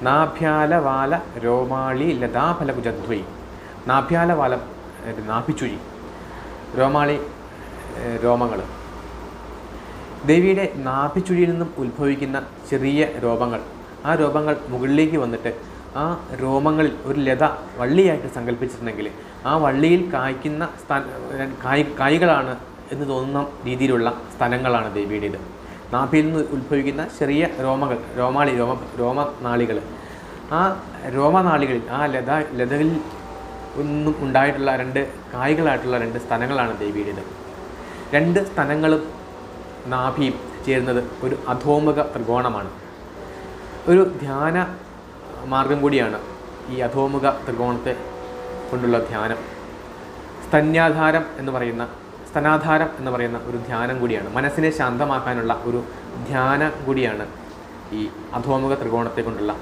നാഭ്യാലവാല രോമാളി ലതാഫലകുജദ്വൈ. നാഭ്യാലവാല നാഭിച്ചുഴി, രോമാളി രോമങ്ങൾ. ദേവിയുടെ നാഭിച്ചുഴിയിൽ നിന്നും ഉത്ഭവിക്കുന്ന ചെറിയ രോമങ്ങൾ, ആ രോമങ്ങൾ മുകളിലേക്ക് വന്നിട്ട് ആ രോമങ്ങളിൽ ഒരു ലത വള്ളിയായിട്ട് സങ്കല്പിച്ചിട്ടുണ്ടെങ്കിൽ ആ വള്ളിയിൽ കായ്ക്കുന്ന കായ്കളാണ് എന്ന് തോന്നുന്ന രീതിയിലുള്ള സ്ഥലങ്ങളാണ് ദേവിയുടേത്. നാഭിയിൽ നിന്ന് ഉത്ഭവിക്കുന്ന ചെറിയ രോമങ്ങൾ, രോമനാളികൾ. ആ രോമനാളികളിൽ ആ ലതകളിൽ ഒന്നും ഉണ്ടായിട്ടുള്ള 2 കായ്കളായിട്ടുള്ള 2 സ്ഥലങ്ങളാണ് ദേവിയുടേത്. 2 സ്ഥലങ്ങളും നാഭിയും ചേരുന്നത് ഒരു അധോമുഖ ത്രികോണമാണ്. ഒരു ധ്യാന മാർഗം കൂടിയാണ് ഈ അധോമുഖ ത്രികോണത്തെ കൊണ്ടുള്ള ധ്യാനം. സ്തനാധാരം എന്ന് പറയുന്ന ഒരു ധ്യാനം കൂടിയാണ്. മനസ്സിനെ ശാന്തമാക്കാനുള്ള ഒരു ധ്യാനം കൂടിയാണ് ഈ അധോമുഖ ത്രികോണത്തെ കൊണ്ടുള്ള